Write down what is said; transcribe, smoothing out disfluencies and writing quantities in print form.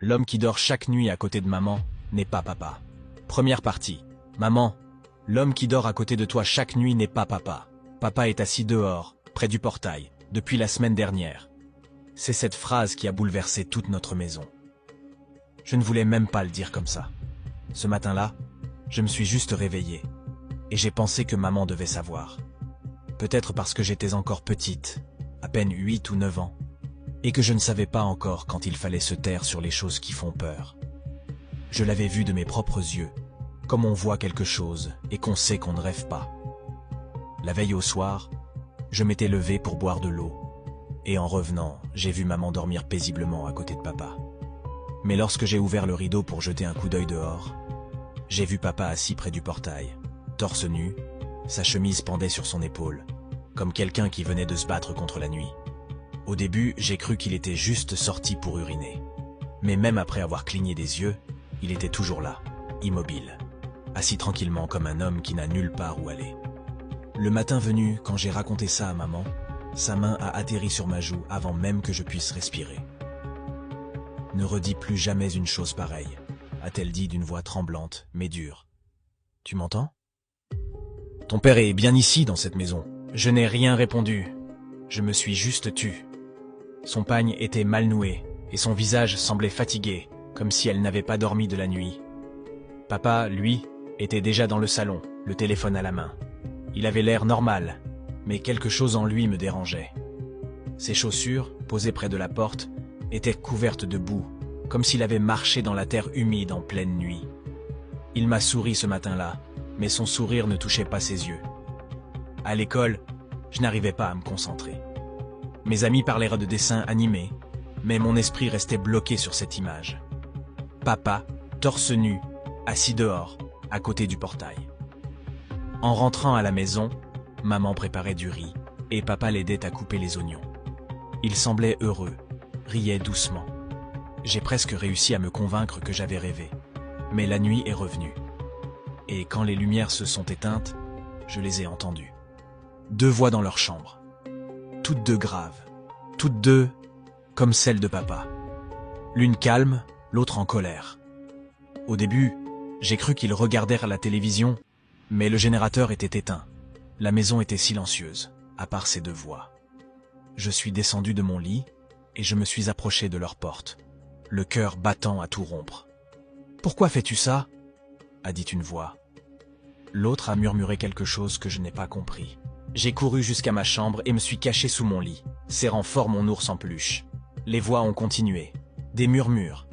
L'homme qui dort chaque nuit à côté de maman n'est pas papa. Première partie. Maman, l'homme qui dort à côté de toi chaque nuit n'est pas papa. Papa est assis dehors, près du portail, depuis la semaine dernière. C'est cette phrase qui a bouleversé toute notre maison. Je ne voulais même pas le dire comme ça. Ce matin-là, je me suis juste réveillé, et j'ai pensé que maman devait savoir. Peut-être parce que j'étais encore petite, à peine 8 ou 9 ans, et que je ne savais pas encore quand il fallait se taire sur les choses qui font peur. Je l'avais vu de mes propres yeux, comme on voit quelque chose et qu'on sait qu'on ne rêve pas. La veille au soir, je m'étais levé pour boire de l'eau, et en revenant, j'ai vu maman dormir paisiblement à côté de papa. Mais lorsque j'ai ouvert le rideau pour jeter un coup d'œil dehors, j'ai vu papa assis près du portail, torse nu, sa chemise pendait sur son épaule, comme quelqu'un qui venait de se battre contre la nuit. Au début, j'ai cru qu'il était juste sorti pour uriner. Mais même après avoir cligné des yeux, il était toujours là, immobile, assis tranquillement comme un homme qui n'a nulle part où aller. Le matin venu, quand j'ai raconté ça à maman, sa main a atterri sur ma joue avant même que je puisse respirer. « Ne redis plus jamais une chose pareille », a-t-elle dit d'une voix tremblante, mais dure. « Tu m'entends ? Ton père est bien ici, dans cette maison. » Je n'ai rien répondu. Je me suis juste tu. Son pagne était mal noué, et son visage semblait fatigué, comme si elle n'avait pas dormi de la nuit. Papa, lui, était déjà dans le salon, le téléphone à la main. Il avait l'air normal, mais quelque chose en lui me dérangeait. Ses chaussures, posées près de la porte, étaient couvertes de boue, comme s'il avait marché dans la terre humide en pleine nuit. Il m'a souri ce matin-là, mais son sourire ne touchait pas ses yeux. À l'école, je n'arrivais pas à me concentrer. Mes amis parlèrent de dessins animés, mais mon esprit restait bloqué sur cette image. Papa, torse nu, assis dehors, à côté du portail. En rentrant à la maison, maman préparait du riz, et papa l'aidait à couper les oignons. Il semblait heureux, riait doucement. J'ai presque réussi à me convaincre que j'avais rêvé. Mais la nuit est revenue. Et quand les lumières se sont éteintes, je les ai entendues. 2 voix dans leur chambre. Toutes 2 graves. Toutes 2 comme celle de papa. L'une calme, l'autre en colère. Au début, j'ai cru qu'ils regardèrent la télévision, mais le générateur était éteint. La maison était silencieuse, à part ces 2 voix. Je suis descendu de mon lit et je me suis approché de leur porte, le cœur battant à tout rompre. « Pourquoi fais-tu ça ?» a dit une voix. L'autre a murmuré quelque chose que je n'ai pas compris. J'ai couru jusqu'à ma chambre et me suis caché sous mon lit, serrant fort mon ours en peluche. Les voix ont continué. Des murmures,